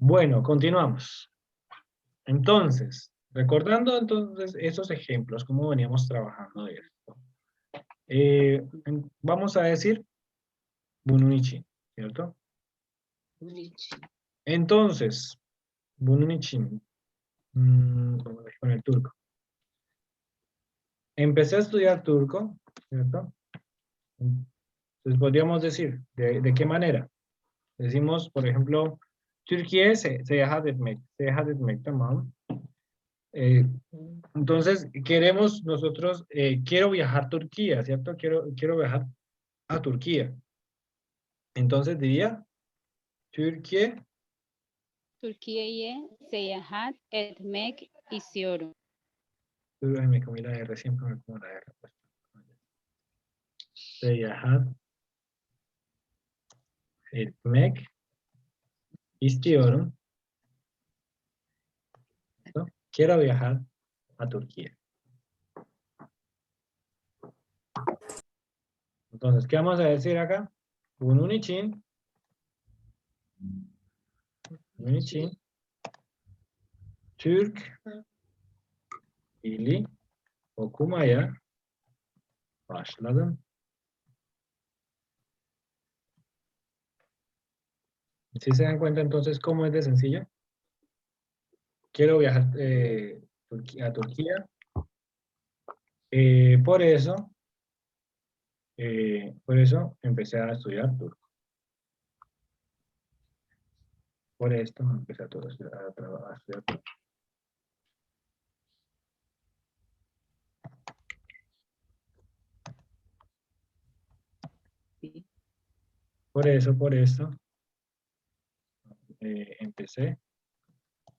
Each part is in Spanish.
Bueno, continuamos. Entonces, recordando entonces esos ejemplos, cómo veníamos trabajando de esto. Vamos a decir Bununichi, ¿cierto? Entonces, Bununichi, con el turco. Empecé a estudiar turco, ¿cierto? Entonces podríamos decir, ¿de qué manera? Decimos, por ejemplo, Türkiye seyahat etmek, tamam. Entonces, queremos nosotros, quiero viajar a Turquía, ¿cierto? Quiero viajar a Turquía. Entonces diría, Türkiye. Türkiye'ye seyahat etmek istiyorum. Ay, me comí la R, siempre me como la R. Pues. Seyahat etmek istiyorum. ¿No? Quiero viajar a Turquía. Entonces, ¿qué vamos a decir acá? Bunun için Türk dili okumaya başladım. ¿Sí se dan cuenta entonces cómo es de sencillo? Quiero viajar a Turquía. Por eso empecé a estudiar turco. Por esto empecé a estudiar turco. Por eso, empecé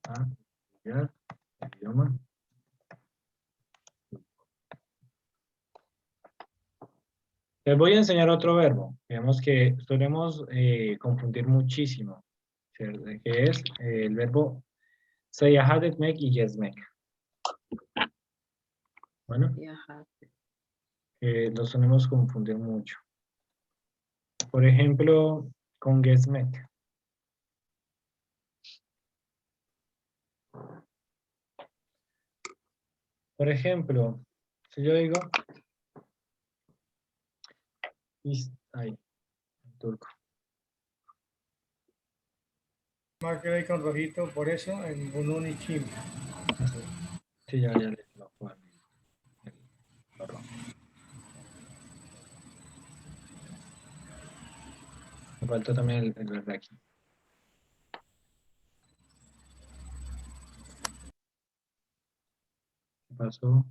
a estudiar el idioma. Les voy a enseñar otro verbo. Digamos que solemos confundir muchísimo. ¿Cierto? Que es el verbo seyahat etmek y gezmek. Bueno, lo solemos confundir mucho. Por ejemplo, con gezmek. Por ejemplo, si yo digo, ahí, en turco. Marque ahí con rojito, por eso, en Bunun y Chim. Sí, ya le lo pongo. Lo rojo. Me faltó también el verde aquí. ¿Qué pasó?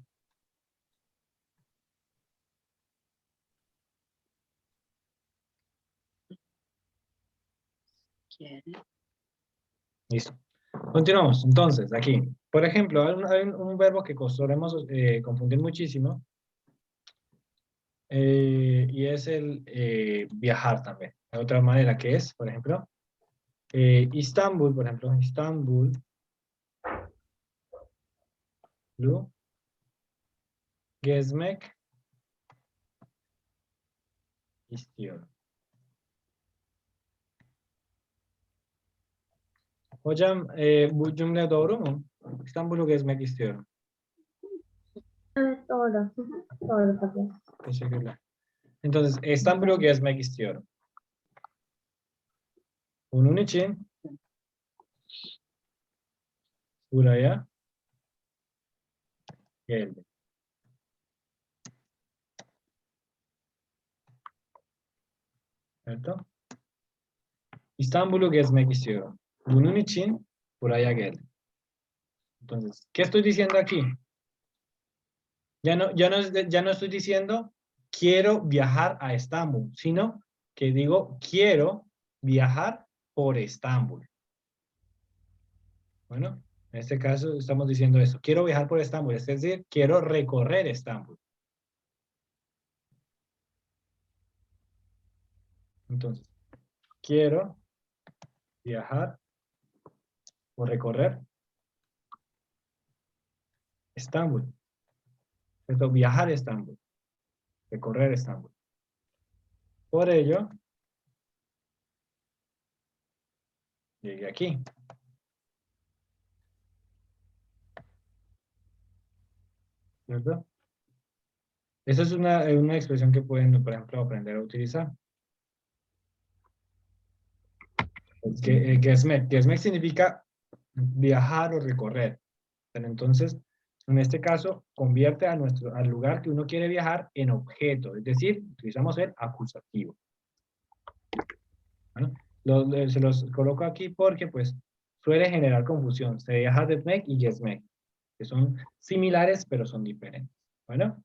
Listo. Continuamos. Entonces, aquí. Por ejemplo, hay un verbo que solemos confundir muchísimo. Y es el viajar también. De otra manera que es, por ejemplo, Istanbul, por ejemplo, Istanbul. Lu. Gezmek istiyorum. Hocam bu cümle doğru mu? İstanbul'u gezmek istiyorum. Evet, doğru. Doğru tabii. Teşekkürler. Entonces, İstanbul'u gezmek istiyorum. Bunun için buraya geldim. ¿Cierto? İstanbul'u gezmek istiyorum. Bunun için buraya geldim. Entonces, ¿qué estoy diciendo aquí? Ya no estoy diciendo quiero viajar a Estambul, sino que digo quiero viajar por Estambul. Bueno, en este caso estamos diciendo eso. Quiero viajar por Estambul, es decir, quiero recorrer Estambul. Entonces, quiero viajar o recorrer Estambul. Esto, viajar a Estambul, recorrer Estambul. Por ello, llegué aquí. ¿cierto? Esa es una expresión que pueden, por ejemplo, aprender a utilizar. Gezmek. Gezmek significa viajar o recorrer. Pero entonces, en este caso, convierte al lugar que uno quiere viajar en objeto. Es decir, utilizamos el acusativo. ¿Bueno? Se los coloco aquí porque, pues, suele generar confusión. Se viaja Gezmek y Gezmek, que son similares, pero son diferentes. Bueno.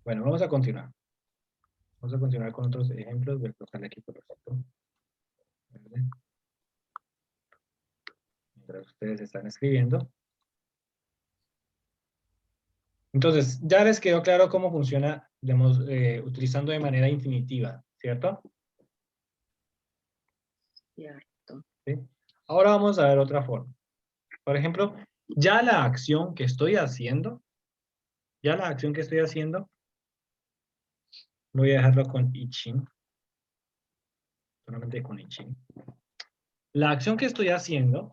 Bueno, vamos a continuar. Vamos a continuar con otros ejemplos. Voy a colocarle aquí por cierto. Mientras ustedes están escribiendo. Entonces, ya les quedó claro cómo funciona, digamos, utilizando de manera infinitiva, ¿cierto? Cierto. ¿Sí? Ahora vamos a ver otra forma. Por ejemplo, ya la acción que estoy haciendo, voy a dejarlo con ichin, solamente con ichin. La acción que estoy haciendo,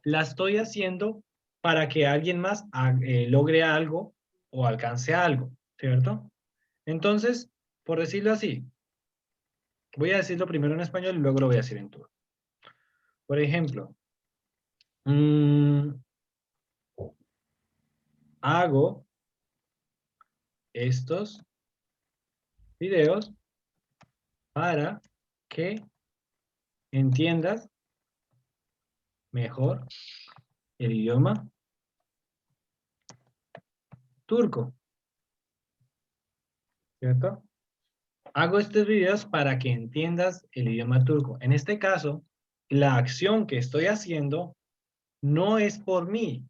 la estoy haciendo para que alguien más logre algo o alcance algo, ¿cierto? Entonces, por decirlo así, voy a decirlo primero en español y luego lo voy a decir en turco. Por ejemplo, hago estos videos para que entiendas mejor el idioma turco, ¿cierto? Hago estos videos para que entiendas el idioma turco. En este caso, la acción que estoy haciendo no es por mí,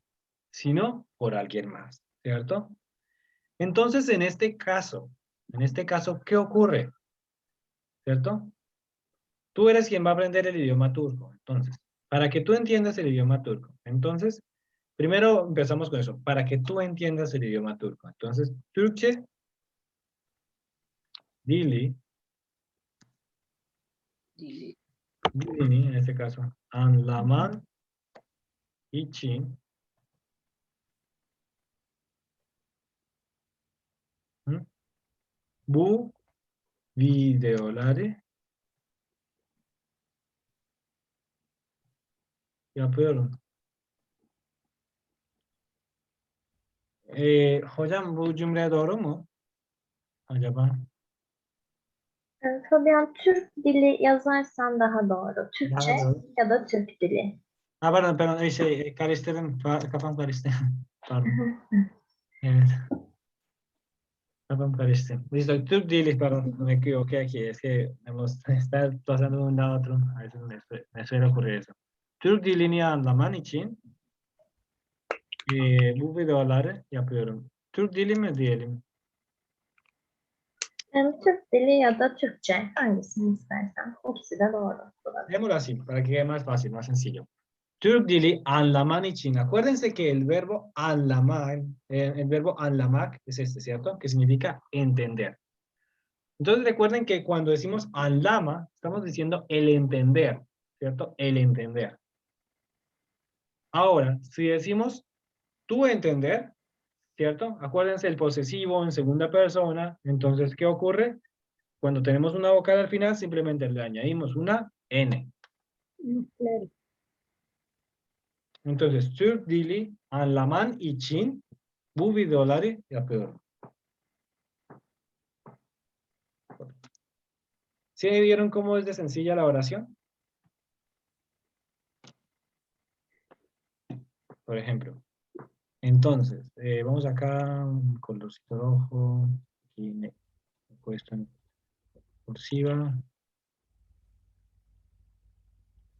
sino por alguien más, ¿cierto? Entonces, en este caso, ¿qué ocurre? ¿Cierto? Tú eres quien va a aprender el idioma turco. Entonces, para que tú entiendas el idioma turco. Entonces, primero empezamos con eso. Para que tú entiendas el idioma turco. Entonces, Türkçe, dili, Dili. dilini en este caso, anlaman için bu videoları yapıyorum. Hocam bu cümle doğru mu? Acaba? Fabian, Türk dili yazarsan daha doğru. Türkçe Daha doğru. ya da Türk dili. Ha, pardon, karıştırdım. Kafam karıştı. Pardon. Evet. Kafam karıştı. Listo, Türk dili, perdón. Me equivoqué aquí. Es que está pasando de un lado a otro. A veces me suele ocurrir eso. Türk dilini anlaman için bu videoları yapıyorum. Türk dili mi diyelim? Türk dili ya da Türkçe. Hangisini istersen. İkisi de doğru. Démoslo así, para que quede más fácil, más sencillo. Türk dili anlaman için. Acuérdense que el verbo anlamar, el verbo anlamak es este, ¿cierto? Que significa entender. Entonces recuerden que cuando decimos anlama, estamos diciendo el entender, ¿cierto? El entender. Ahora, si decimos tú entender, ¿cierto? Acuérdense el posesivo en segunda persona. Entonces, ¿qué ocurre? Cuando tenemos una vocal al final, simplemente le añadimos una N. Claro. Entonces, Türk dili anlaman için bu videoları yapıyorum. ¿Sí vieron cómo es de sencilla la oración? Por ejemplo. Entonces, vamos acá, un colorcito rojo, aquí me he puesto en cursiva.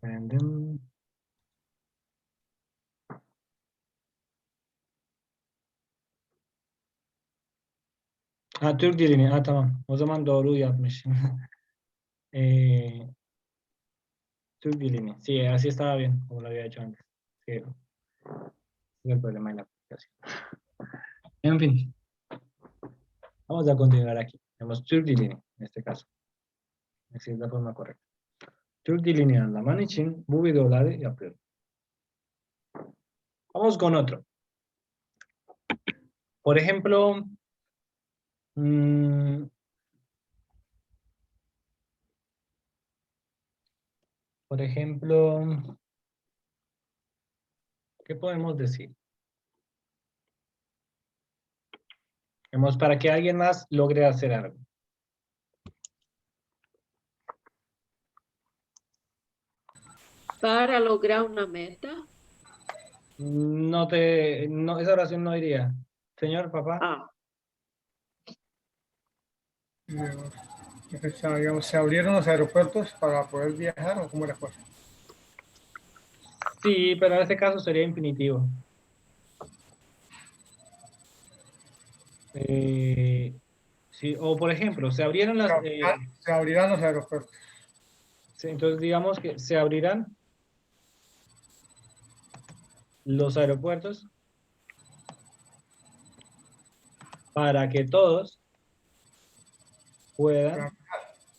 Random. Ha, Türk dilini. Ha, tamam. O zaman doğru yapmış. Türk dilini. Sí, así estaba bien, como lo había hecho antes. Sí, es el problema en la aplicación. En fin. Vamos a continuar aquí. Tenemos Türk dilini, en este caso. Así es la forma correcta. Türk dilini anlaman için bu videoları yapıyorum. Vamos con otro. Por ejemplo, por ejemplo, ¿qué podemos decir? Vamos, para que alguien más logre hacer algo. Para lograr una meta. No, esa oración no iría. Señor, papá. Ah, Digamos, se abrieron los aeropuertos para poder viajar o cómo era la cosa. Sí, pero en este caso sería infinitivo. Sí, o por ejemplo, se abrieron las... Se abrirán los aeropuertos. sí, entonces digamos que se abrirán los aeropuertos para que todos puedan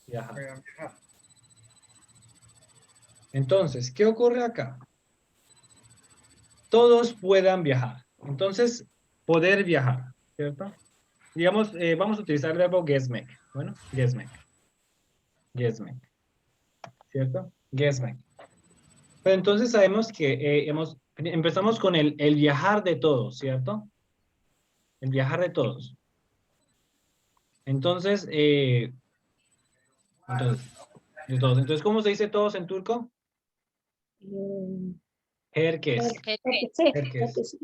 viajar. Puedan viajar. Entonces, ¿qué ocurre acá? Todos puedan viajar. Entonces, poder viajar, ¿cierto? Digamos, vamos a utilizar el verbo gesmek. Bueno, gesmek. Gesmek. ¿Cierto? Gesmek. Pero entonces sabemos que empezamos con el viajar de todos, ¿cierto? El viajar de todos. Entonces, de todos. Entonces, ¿cómo se dice todos en turco? Herkes. Herkes.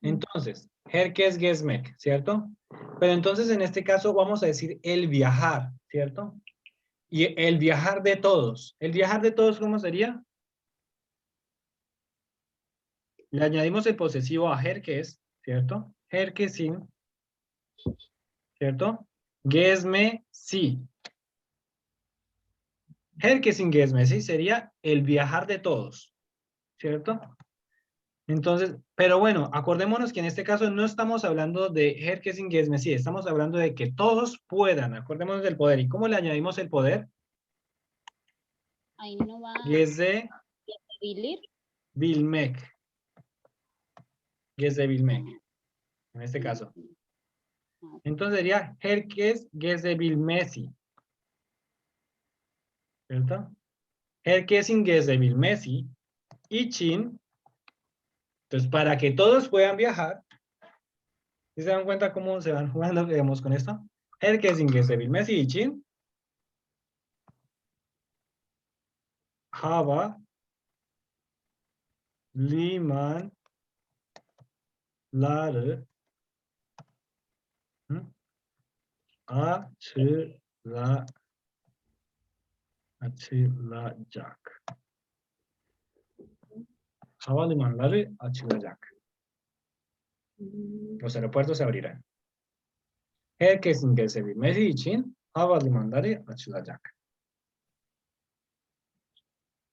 Entonces, herkes gezmek, ¿cierto? Pero entonces en este caso vamos a decir el viajar, ¿cierto? Y el viajar de todos. ¿El viajar de todos cómo sería? Le añadimos el posesivo a herkes, ¿cierto? Herkesin, ¿cierto? Gezme, sí. Herkesin gezme, sí, sería el viajar de todos, ¿cierto? Entonces, pero bueno, acordémonos que en este caso no estamos hablando de herkesin gezme, sí, estamos hablando de que todos puedan, acordémonos del poder. ¿Y cómo le añadimos el poder? Ahí no va Geze Bilir. bilmek. Geze bilmek, en este caso. Entonces sería herkes geze bilmesi, ¿cierto? Herkesin geze bilmesi için. Entonces, para que todos puedan viajar, ¿sí se dan cuenta cómo se van jugando, digamos, con esto? Herkesin geze bilmesi için hava limanları açılacak. Havalimanları açılacak. Los aeropuertos se abrirán. Herkesin gezebilmesi için havalimanları açılacak.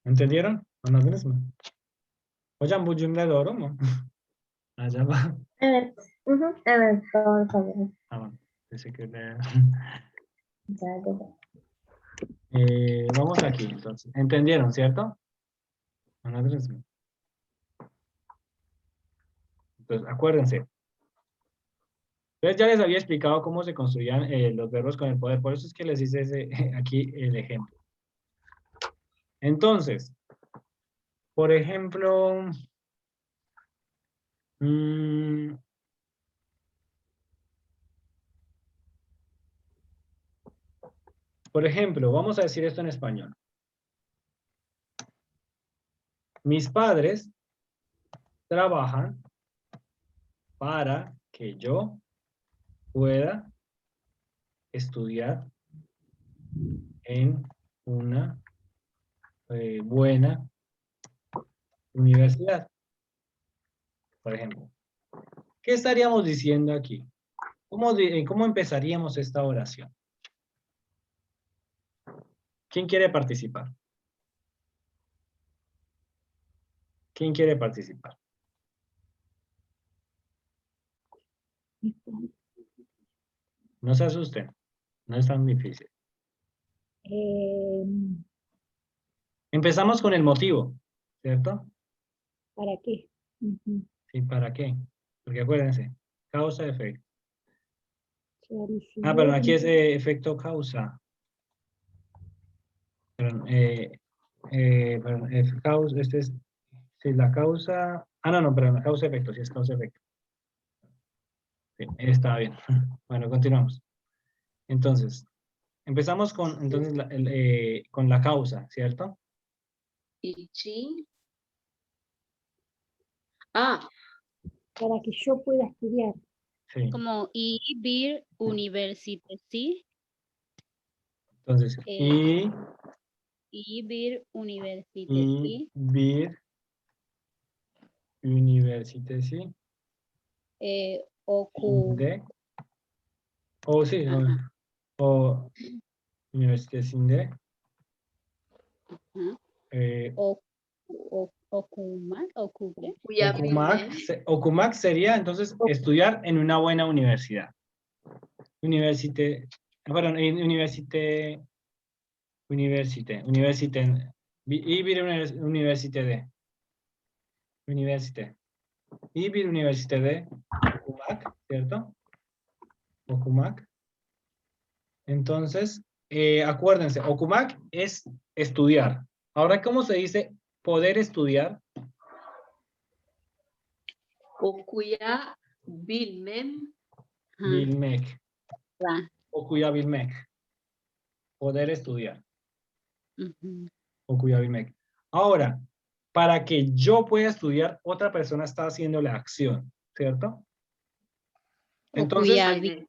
¿Entendieron? ¿Anladınız mı? Hocam bu cümle doğru mu? Acaba? Evet. Hı hı. Evet, doğru tabii. Tamam. Teşekkürler. Rica ederim. Vamos aquí entonces. ¿Entendieron, cierto? ¿Anladınız mı? Entonces, acuérdense. Entonces ya les había explicado cómo se construían los verbos con el poder. Por eso es que les hice aquí el ejemplo. Entonces, por ejemplo, vamos a decir esto en español. Mis padres trabajan para que yo pueda estudiar en una buena universidad. Por ejemplo, ¿qué estaríamos diciendo aquí? ¿Cómo empezaríamos esta oración? ¿Quién quiere participar? ¿Quién quiere participar? No se asusten, no es tan difícil. Empezamos con el motivo, ¿cierto? ¿Para qué? Ujú. ¿Y para qué? Porque acuérdense, causa-efecto. Clarificar. Ah, perdón, aquí es efecto-causa. Perdón, perdón, causa, este es, sí, la causa, no, perdón, causa-efecto, sí es causa-efecto. Sí, está bien. Bueno, continuamos. Entonces, empezamos con, entonces, con la causa, ¿cierto? 이치. Ah, Para que yo pueda estudiar. Sí. Como y bir universitesi, Entonces, y bir universitesi, bir universitesi oku, de, o sí, ajá, o universitesinde ajá, eh, okumak, okubre, okuyabilme. Okumak sería entonces estudiar en una buena universidad. Universite, perdón, y bir universite de, universite, y bir universite de Okumak, ¿cierto? Okumak. Entonces, acuérdense, Okumak es estudiar. Ahora, ¿cómo se dice poder estudiar? okuyabilmem. ajá, Bilmek. va, Okuyabilmek. Poder estudiar. ujú, Okuyabilmek. Ahora, para que yo pueda estudiar, otra persona está haciendo la acción, ¿cierto? Entonces, Aynen.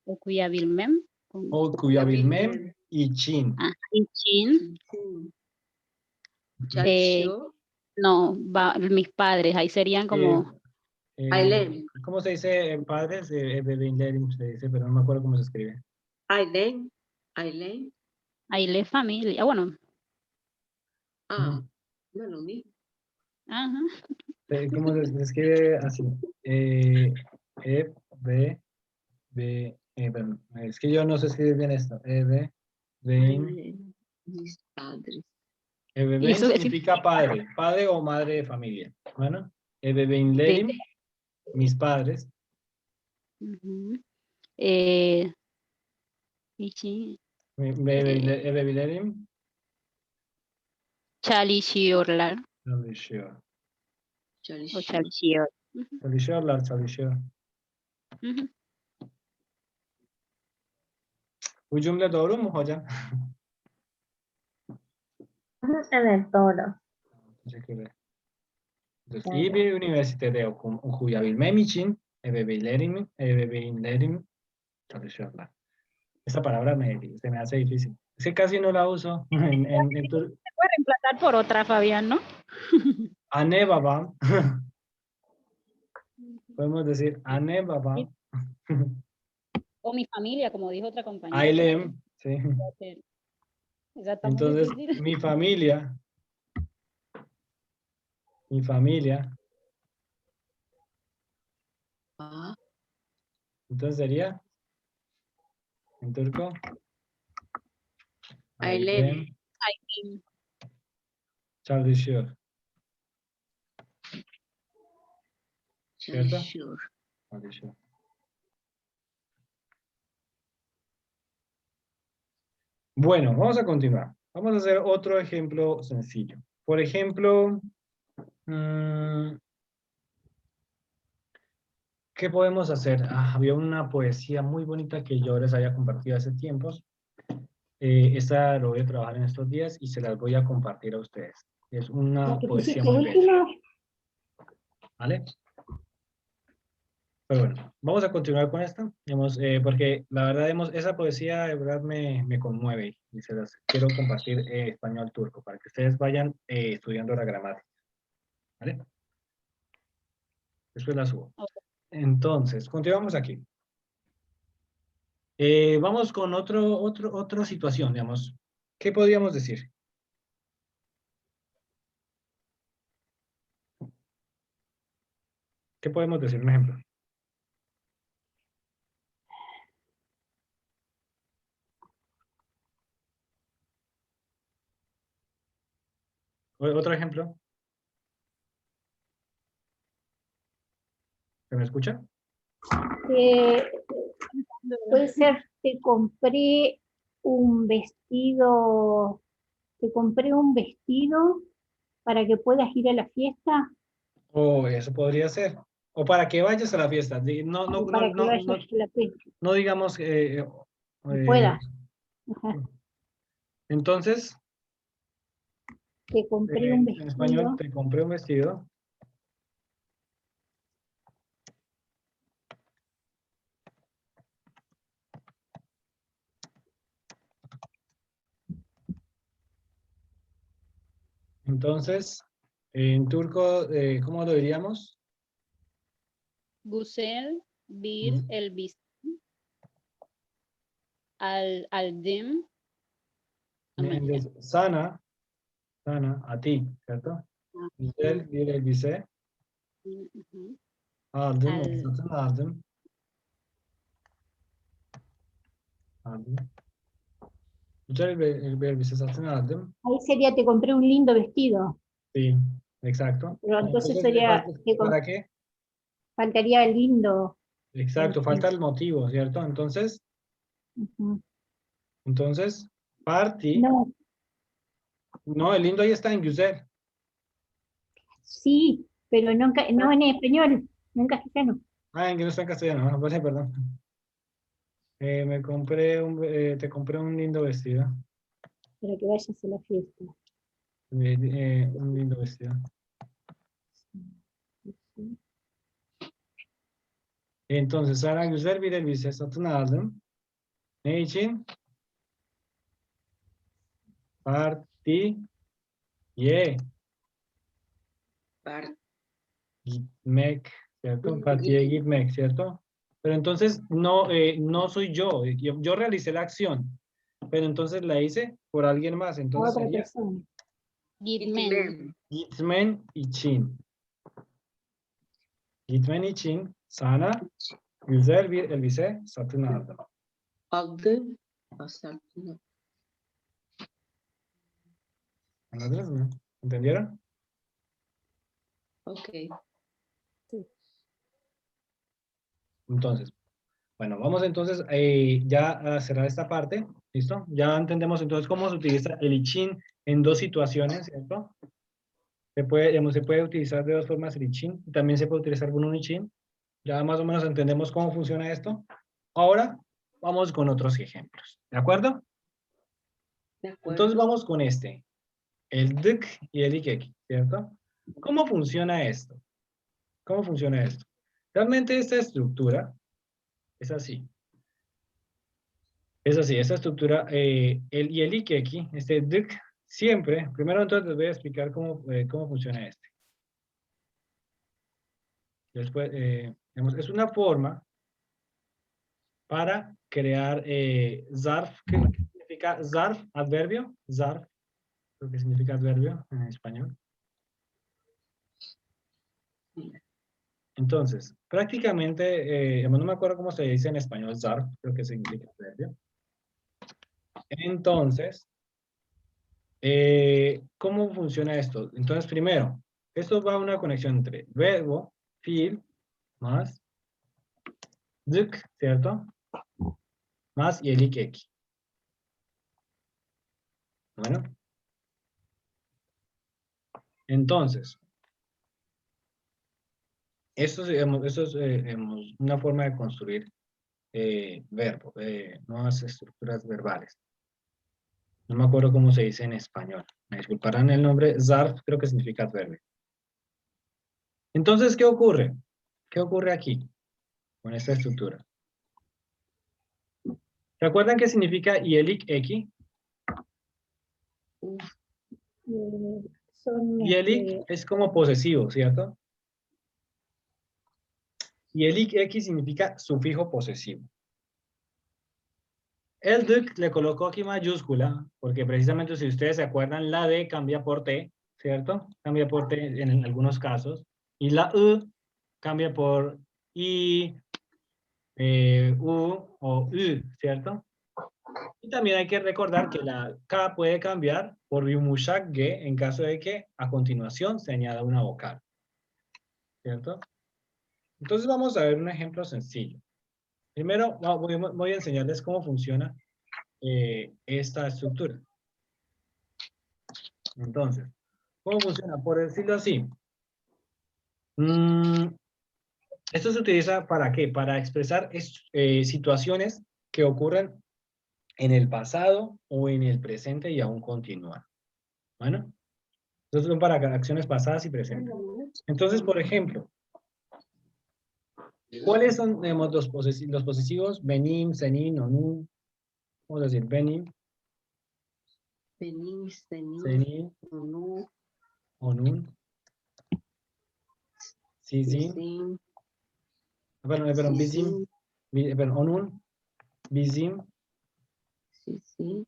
okuyabilmem, Okuyabilmem y Chin. y chin, çalışıyor. no, mis padres, ahí serían como, Ailem. ¿Cómo se dice en padres? Bebinlerim se dice, pero no me acuerdo cómo se escribe. Ailen. Ailen. ahí le familia, bueno, Ah, no es lo mismo. ajá, ¿Cómo se escribe así? E, B, B, perdón, es que yo no sé escribir bien esto. B, Bein. Ailen. Mis padres. Bein significa padre, padre o madre de familia. Bueno, Bebinlerim, mis padres. ujú, y chin, Bebinlerim, çalışıyorlar, çalışıyor. o Çalışıyor. çalışıyor. Çalışıyorlar, çalışıyor. Ujú. Bu cümle doğru mu hocam? Hı, evet doğru. Teşekkür ederim. Entonces, Yani, iyi bir üniversitede okuyabilmem için ebeveynlerim çalışıyorlar. Esa palabra se me hace difícil. Es que casi no la uso en Se puede reemplazar por otra, Fabián, ¿no? Anne babam. Podemos decir Anne babam. O mi familia, como dijo otra compañera. Ailem. Sí. Esa está muy Entonces, difícil. mi familia. Mi familia. Ah, Entonces sería en turco. Ailem. Ailem Ay, çalışıyor. ¿Cierto? Çalışıyor. Çalışıyor. Bueno, vamos a continuar. Vamos a hacer otro ejemplo sencillo. Por ejemplo, ¿qué podemos hacer? Había una poesía muy bonita que yo les había compartido hace tiempos. Esta lo voy a trabajar en estos días y se las voy a compartir a ustedes. Es una La que poesía pusiste muy bella. última. ¿Vale? Pero bueno, vamos a continuar con esta, digamos, porque la verdad, esa poesía de verdad me conmueve y se las quiero compartir español-turco para que ustedes vayan estudiando la gramática. ¿Vale? Después la subo. Entonces, continuamos aquí. Vamos con otra situación, digamos. ¿Qué podríamos decir? ¿Qué podemos decir? Un ejemplo. Otro ejemplo. ¿Se me escucha? Puede ser, te compré un vestido para que puedas ir a la fiesta, O eso podría ser. O para que vayas a la fiesta. No, no, o no, para que no, vayas no, a la fiesta, no digamos que puedas. Ajá. entonces, Te compré un en español, vestido, te compré un vestido. Entonces, en turco, ¿cómo lo diríamos? Güzel bir elbise aldım. Sana, a ti, ¿cierto? Güzel bir elbise Ujú. aldım, Al- satın aldım. Aldım. Güzel bir elbise satın aldım. ahí sería te compré un lindo vestido, Sí, exacto. pero entonces Entonces, sería, ¿para qué? faltaría el lindo. Exacto, falta el motivo, ¿cierto? Ujú. Entonces, party, No, no, el lindo ahí está en güzel. sí, pero no, no en español, no en castellano. Ah, en que no está en castellano, no, pues, perdón. Te compré un lindo vestido. Para que vayas a la fiesta. Un lindo vestido. Sí. Entonces, sana güzel bir elbise satın aldım. Ne için? Partiye gitmek, ¿cierto? Partiye gitmek, ¿cierto? Pero entonces no, no soy yo realicé la acción, pero entonces la hice por alguien más, entonces Otra sería persona. Gitmen. gitmen için. Gitmen için sana güzel bir elbise satın aldım. Aldım. Asaltını. ¿Anladınız mı? ¿Entendieron? Ok. Entonces, bueno, vamos entonces ya a cerrar esta parte, ¿listo? Ya entendemos entonces cómo se utiliza el için en dos situaciones, ¿cierto? Digamos, se puede utilizar de dos formas el için, también se puede utilizar con un için. Ya más o menos entendemos cómo funciona esto. Ahora vamos con otros ejemplos, ¿de acuerdo? De acuerdo. Entonces vamos con este, el dık y el ikeki, ¿cierto? ¿Cómo funciona esto? ¿Cómo funciona esto? Realmente esta estructura es así. Es así, esta estructura, el y el ikeki, este dık, siempre, primero entonces les voy a explicar cómo funciona este. Después, digamos, es una forma para crear zarf. ¿Qué significa zarf? Adverbio. Zarf, lo que significa adverbio en español. Entonces, prácticamente, no me acuerdo cómo se dice en español zarf, creo que significa adverbio. Entonces, ¿cómo funciona esto? Entonces, primero, esto va a una conexión entre verbo, fiil, más dık, ¿cierto? Más y el ikeki. Bueno. Entonces, esto es una forma de construir nuevas estructuras verbales. No me acuerdo cómo se dice en español. Me disculparán el nombre. Zarf creo que significa adverbio. Entonces, ¿qué ocurre? ¿Qué ocurre aquí con esta estructura? ¿Se acuerdan qué significa yelik eki? Son Yelik es como posesivo, ¿cierto? Yelik eki significa sufijo posesivo. El dık le colocó aquí mayúscula, porque precisamente si ustedes se acuerdan, la D cambia por T, ¿cierto? Cambia por T en algunos casos. Y la U cambia por I, U o U, ¿cierto? Y también hay que recordar que la K puede cambiar por yumuşak G en caso de que a continuación se añada una vocal. ¿Cierto? Entonces vamos a ver un ejemplo sencillo. Primero voy a enseñarles cómo funciona esta estructura. Entonces, ¿cómo funciona? Por decirlo así. Esto se utiliza ¿para qué? Para expresar situaciones que ocurren en el pasado o en el presente y aún continúan. Bueno, entonces son para acciones pasadas y presentes. Entonces, por ejemplo, ¿cuáles son digamos, los posesivos? Benim, senin, onun. Vamos a decir benim, Benim, senin, senin, onu, onun, sizin, bizim, perdón, bizim, perdón, onun, bizim, sizin,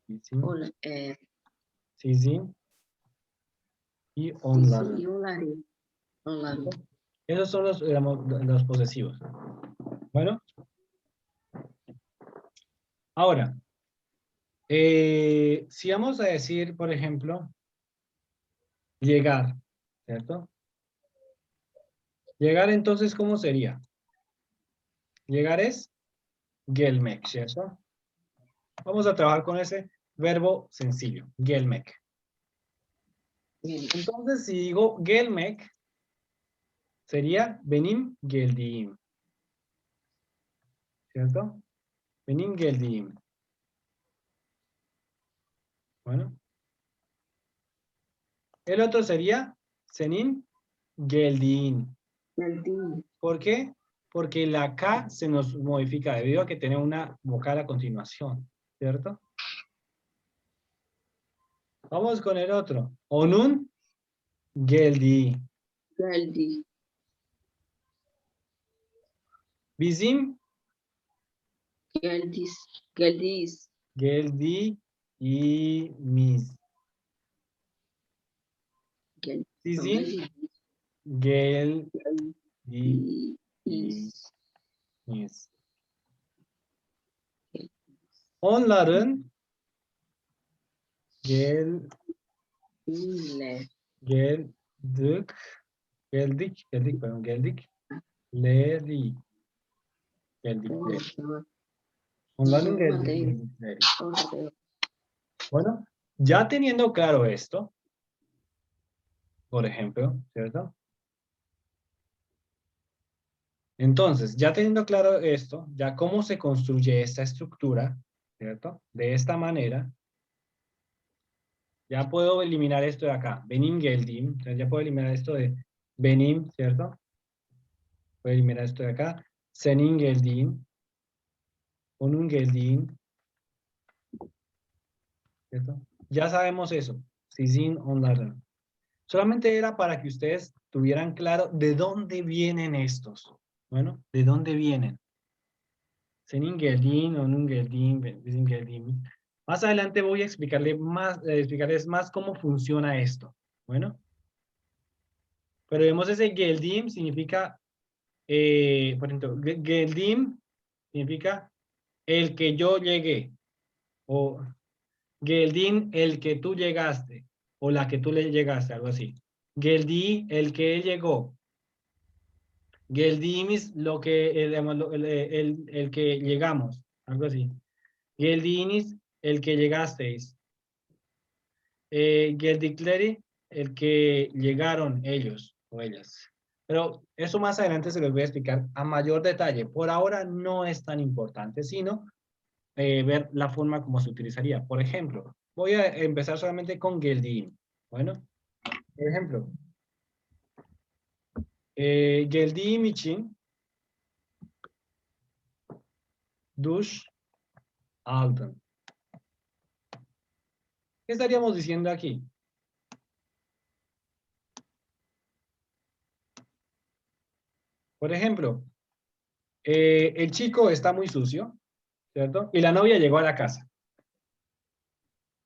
bizim, ola, sizin y sizin, onların. onların, onların. Esos son los posesivos. Bueno. Ahora, si vamos a decir, por ejemplo, llegar, ¿cierto? Llegar, entonces, ¿cómo sería? Llegar es gelmek, ¿cierto? Vamos a trabajar con ese verbo sencillo, gelmek. Entonces, si digo gelmek, sería benim geldiğim, ¿cierto? Benim geldiğim. Bueno. El otro sería senin geldiğin. Geldiğin. ¿Por qué? Porque la K se nos modifica debido a que tiene una vocal a continuación, ¿cierto? Vamos con el otro. Onun geldiği. Geldi. Bizim Geldis. Geldiz. geldiğimiz. Gel. Sizin geldiğiniz. Geldiz. Onların geldik. İle. Geldikleri. Onların geldikleri. Bueno, ya teniendo claro esto, por ejemplo, ¿cierto? Entonces, ya teniendo claro esto, ya cómo se construye esta estructura, ¿cierto? De esta manera, ya puedo eliminar esto de acá, benim geldim, entonces ya puedo eliminar esto de benim, ¿cierto? Puedo eliminar esto de acá, senin geldiğin, onun geldiğin, ¿cierto? Ya sabemos eso, sizin, onların. Solamente era para que ustedes tuvieran claro de dónde vienen estos. Bueno, ¿de dónde vienen? Senin geldiğin, onun geldiğin, bizim geldiğimiz. Más adelante voy a explicarles más cómo funciona esto. Bueno. Pero vemos ese geldiğim significa, por ejemplo, geldiğim significa el que yo llegué. O geldiğin, el que tú llegaste. O la que tú le llegaste, algo así. Geldiği, el que él llegó. Geldiğimiz, lo que, el que llegamos. Algo así. Geldiğiniz, el que llegasteis. Geldikleri, el que llegaron ellos o ellas. Pero eso más adelante se los voy a explicar a mayor detalle. Por ahora no es tan importante, sino ver la forma como se utilizaría. Por ejemplo, voy a empezar solamente con geldiğim. Bueno, por ejemplo, geldiğim için duş aldım. ¿Qué estaríamos diciendo aquí? Por ejemplo, el chico está muy sucio, ¿cierto? Y la novia llegó a la casa.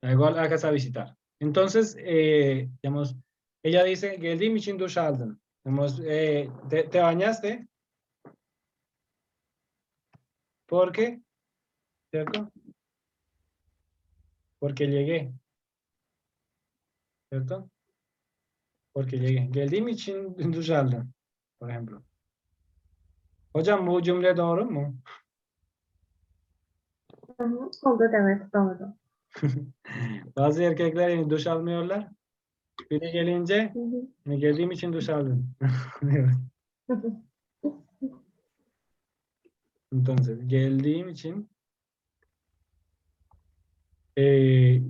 Llegó a la casa a visitar. Entonces, digamos, ella dice, geldiğim için duş aldım. Digamos, ¿te bañaste? ¿Por qué? ¿Cierto? porque llegué. ¿Cierto? Porque llegué. Geldiğim için duş aldım. Por ejemplo. Hocam bu cümle doğru mu? Hı hı, olur, evet, doğru. Bazı erkekler yani duş almıyorlar. Biri gelince Hı hı. geldiğim için duş aldım. Hı hı. Entonces, geldiğim için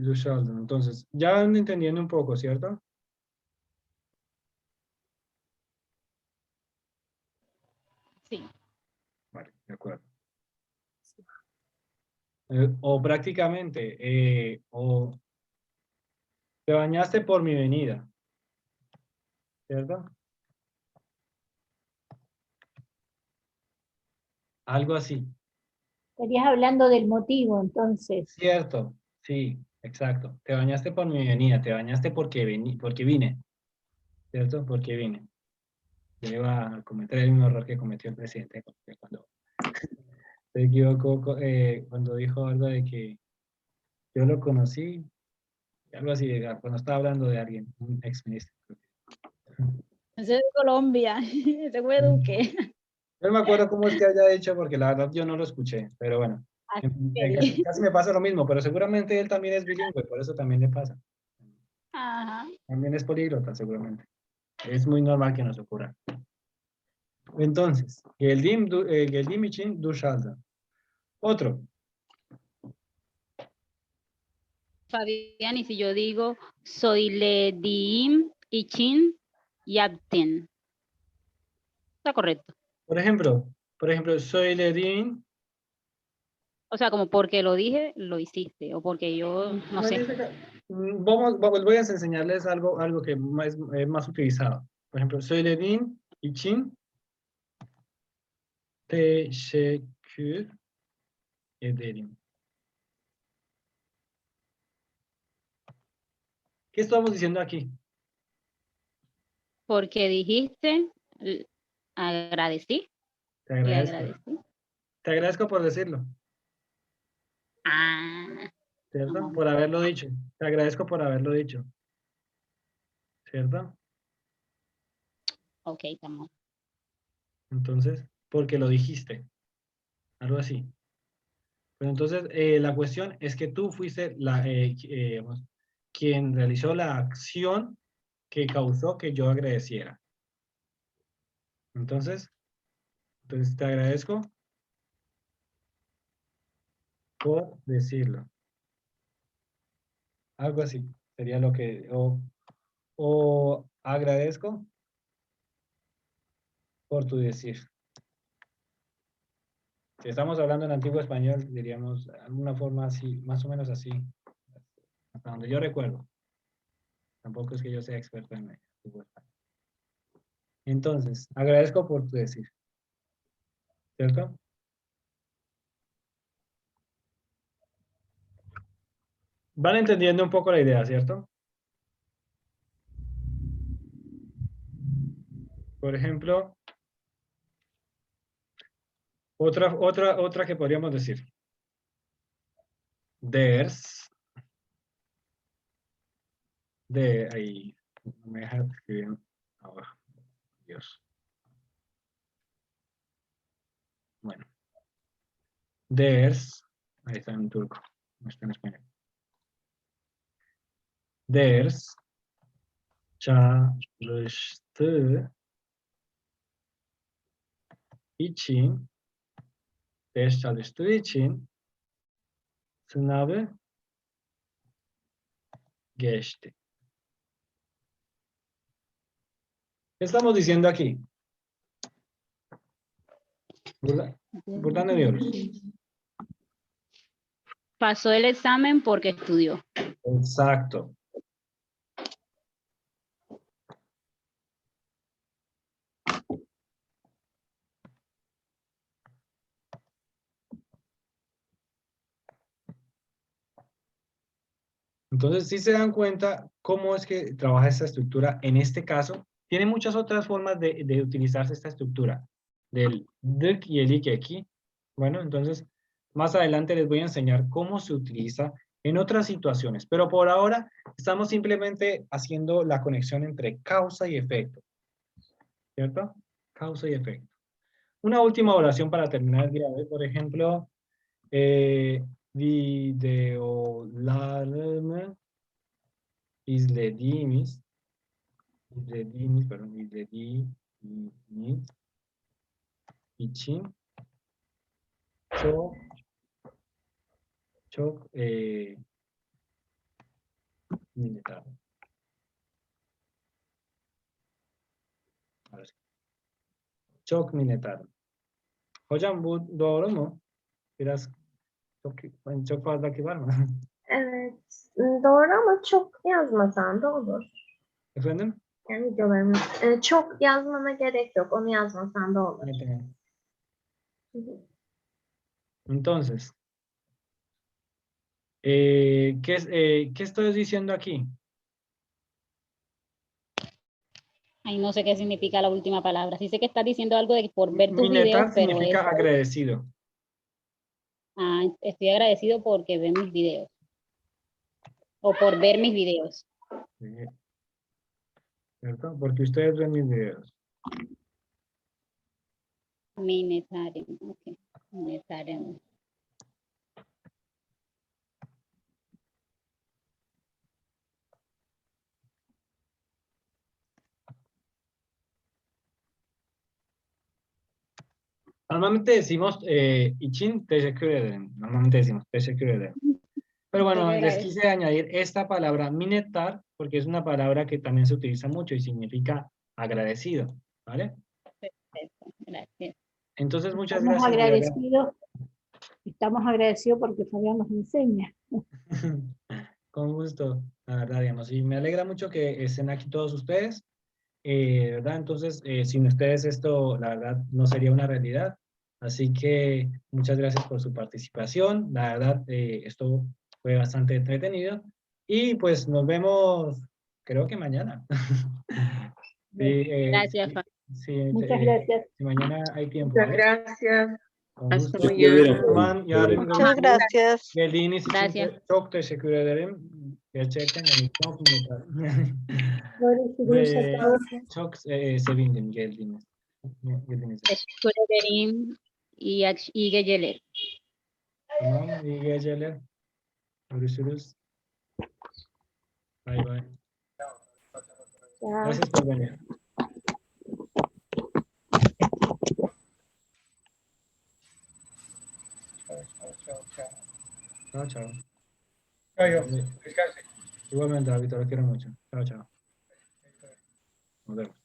duş aldım. Entonces, ya van entendiendo un poco, ¿cierto? Sí. Vale, de acuerdo. O prácticamente, o te bañaste por mi venida, ¿cierto? Algo así. Estarías hablando del motivo, entonces. Cierto, sí, exacto. Te bañaste por mi venida, te bañaste porque porque vine, ¿cierto? Porque vine. Yo iba a cometer el mismo error que cometió el presidente cuando se equivocó, cuando dijo algo de que yo lo conocí, algo así, cuando estaba hablando de alguien, un exministro. Ese es de Colombia. Ese fue Duque. No me acuerdo cómo es que haya dicho, porque la verdad yo no lo escuché, pero bueno, Así casi, casi me pasa lo mismo, pero seguramente él también es bilingüe, por eso también le pasa. Ajá. También es políglota, seguramente. Es muy normal que nos ocurra. Entonces, geldiğim için duş aldım. Otro. Fabián, y si yo digo söylediğim için yaptın. Está correcto. Por ejemplo, söylediğin. O sea, como porque lo dije, lo hiciste. O porque yo, no sé. Voy a enseñarles algo que es más utilizado. Por ejemplo, söylediğin için teşekkür ederim. ¿Qué estamos diciendo aquí? Porque dijiste, agradecí. Te Le agradezco. agradecí. Te agradezco por decirlo, Ah, ¿cierto? Ajá. Por haberlo dicho. Te agradezco por haberlo dicho, ¿cierto? ok, estamos. Entonces, porque lo dijiste, algo así. Pero entonces, la cuestión es que tú fuiste digamos, quien realizó la acción que causó que yo agradeciera. Entonces te agradezco por decirlo. Algo así sería lo que, o agradezco por tu decir. Si estamos hablando en antiguo español, diríamos de alguna forma así, más o menos así, hasta donde yo recuerdo. Tampoco es que yo sea experto en antiguo español. Entonces, agradezco por tu decir, ¿cierto? Van entendiendo un poco la idea, ¿cierto? Por ejemplo, otra que podríamos decir. Ahí, no me deja escribir abajo. Dios. Bueno. Ahí está en turco, no está en español. Çalıştığı için, ders çalıştığı için sınavı geçti. ¿Qué estamos diciendo aquí? Buradan ne diyoruz? Pasó el examen porque estudió. Exacto. Entonces, si se dan cuenta cómo es que trabaja esta estructura, en este caso, tiene muchas otras formas de utilizarse esta estructura, del dık y el ik aquí. Bueno, entonces, más adelante les voy a enseñar cómo se utiliza en otras situaciones, pero por ahora estamos simplemente haciendo la conexión entre causa y efecto, ¿cierto? Causa y efecto. Una última oración para terminar el día de hoy, por ejemplo, videolarme izlediğimiz için çok minnettarım. Çok minnettarım. Hocam bu doğru mu? Biraz çok fazla kibar mı? Evet, doğru ama çok yazmasan da olur. Efendim? Yani videolarımı çok yazmana gerek yok. Onu yazmasan da olur. Evet, evet. Hı hı. Entonces, ¿qué estoy diciendo aquí? Ay, no sé qué significa la última palabra. Sí sé que estás diciendo algo de que por ver tus Minnetar videos, pero significa es, agradecido. estoy agradecido porque ven mis videos. O por ver mis videos. ¿Cierto? Porque ustedes ven mis videos. Minnettarım. Ok. Minnettarım. Normalmente decimos için teşekkür ederim. Normalmente decimos teşekkür ederim. Pero bueno, Te les agradezco. quise añadir esta palabra minnettar porque es una palabra que también se utiliza mucho y significa agradecido, ¿vale? Gracias. Entonces, muchas Estamos gracias. de verdad. agradecidos. Estamos agradecidos porque Fabián nos enseña. Con gusto, la verdad, digamos. Y me alegra mucho que estén aquí todos ustedes, ¿verdad? Entonces, sin ustedes esto, la verdad, no sería una realidad. Así que muchas gracias por su participación. La verdad, esto fue bastante entretenido. Y pues nos vemos, creo que mañana. Sí, Gracias, Fabián. sí, Muchas gracias. si mañana hay tiempo, Muchas ¿vale? gracias. Con Hasta gusto. mañana. Tamam, yarın Muchas görüşürüz. gracias. Geldiğiniz için Gracias. de çok teşekkür ederim. Gerçekten yani çok minnettarım. Görüşürüz. Ve Hasta luego. çok sevindim geldiğinize. Teşekkür ederim. İyi geceler. Tamam, iyi geceler. Görüşürüz. Bay bay. Chao. Gracias por venir. Chao, chao. Chao, yo. Descanse. Igualmente, David, te lo quiero mucho. Chao, chao. Nos vemos.